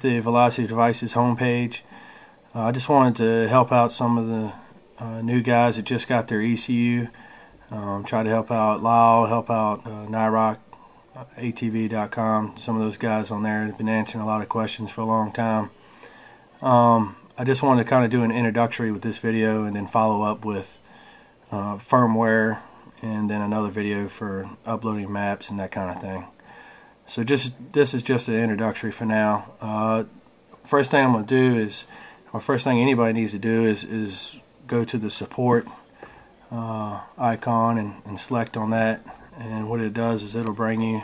The Velocity Devices homepage. I just wanted to help out some of the new guys that just got their ECU. Try to help out Lyle, help out Nyrock, ATV.com. Some of those guys on there have been answering a lot of questions for a long time. I just wanted to kind of do an introductory with this video and then follow up with firmware and then another video for uploading maps and that kind of thing. So this is just an introductory for now. First thing I'm going to do is, or first thing anybody needs to do is go to the support icon and select on that, and what it does is it'll bring you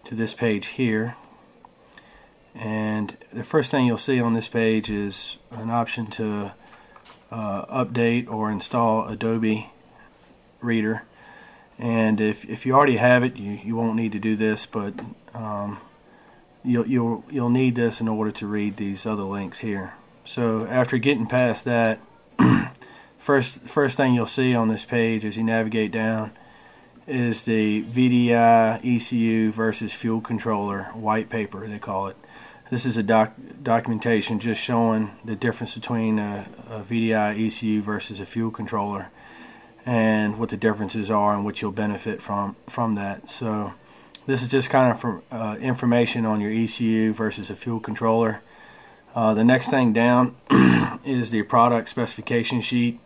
to this page here, and the first thing you'll see on this page is an option to update or install Adobe Reader. And if you already have it, you won't need to do this, but you'll need this in order to read these other links here. So after getting past that, first thing you'll see on this page as you navigate down is the VDI ECU versus fuel controller white paper, they call it. This is a documentation just showing the difference between a VDI ECU versus a fuel controller, and what the differences are and what you'll benefit from that. So this is just kind of for, information on your ECU versus a fuel controller. The next thing down is the product specification sheet.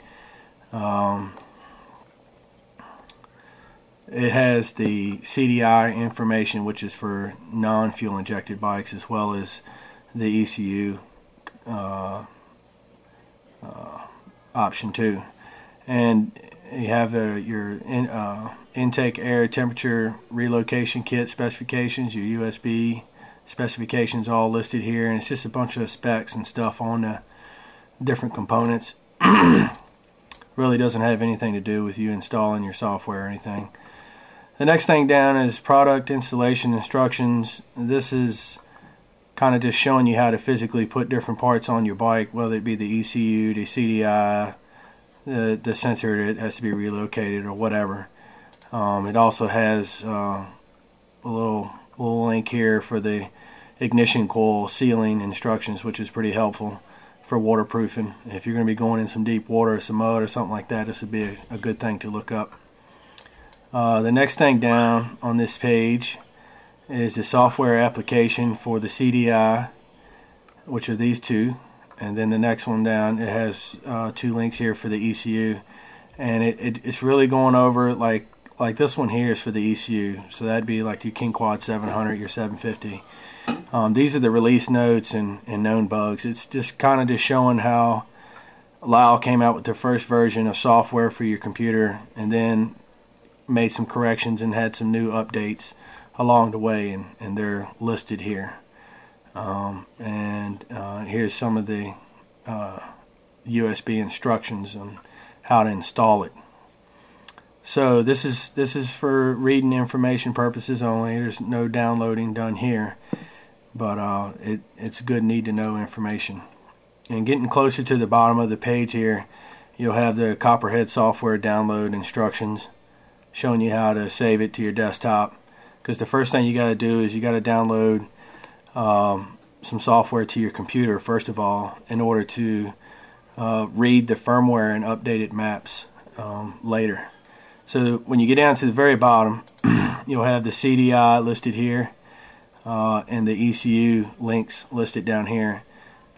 It has the CDI information, which is for non-fuel injected bikes, as well as the ECU option too. And you have your intake air temperature relocation kit specifications, your USB specifications all listed here, and it's just a bunch of specs and stuff on the different components. Really doesn't have anything to do with you installing your software or anything. The next thing down is product installation instructions. This is kind of just showing you how to physically put different parts on your bike, whether it be the ECU, the CDI, the sensor that has to be relocated, or whatever. It also has a little link here for the ignition coil sealing instructions, which is pretty helpful for waterproofing. If you're going to be going in some deep water or some mud or something like that, this would be a good thing to look up. The next thing down on this page is the software application for the CDI, which are these two. And then the next one down, it has two links here for the ECU, and it's really going over like this one here is for the ECU, so that'd be like your King Quad 700, your 750. These are the release notes and known bugs. It's just kind of just showing how Lyle came out with their first version of software for your computer, and then made some corrections and had some new updates along the way, and they're listed here. Here's some of the USB instructions on how to install it. So this is for reading information purposes only. There's no downloading done here, but it's good need to know information. And getting closer to the bottom of the page here, you'll have the Copperhead software download instructions showing you how to save it to your desktop, because the first thing you got to do is you got to download some software to your computer first of all, in order to read the firmware and updated maps later. So when you get down to the very bottom, you'll have the CDI listed here, and the ECU links listed down here.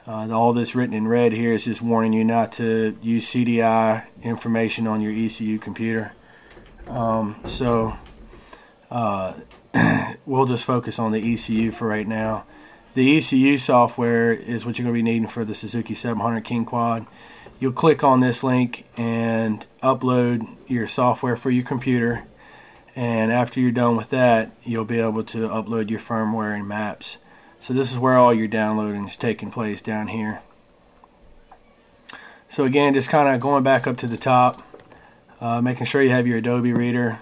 All this written in red here is just warning you not to use CDI information on your ECU computer. We'll just focus on the ECU for right now. The ECU software is what you're going to be needing for the Suzuki 700 King Quad. You'll click on this link and upload your software for your computer, and after you're done with that, you'll be able to upload your firmware and maps. So this is where all your downloading is taking place, down here. So again, just kind of going back up to the top, making sure you have your Adobe Reader.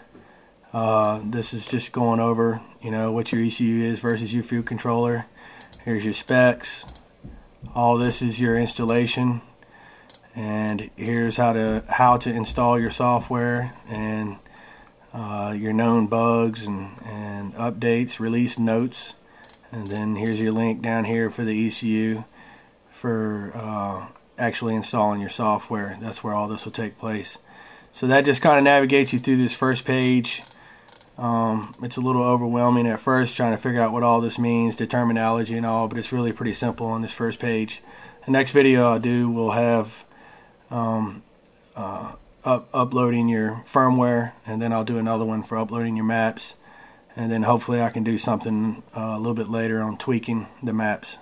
This is just going over, what your ECU is versus your fuel controller. Here's your specs. All this is your installation, and here's how to install your software, and your known bugs and updates, release notes, And then here's your link down here for the ECU for actually installing your software. That's where all this will take place. So that just kind of navigates you through this first page. It's a little overwhelming at first trying to figure out what all this means, the terminology and all, but it's really pretty simple on this first page. The next video I'll do will have uploading your firmware, and then I'll do another one for uploading your maps, and then hopefully I can do something a little bit later on tweaking the maps.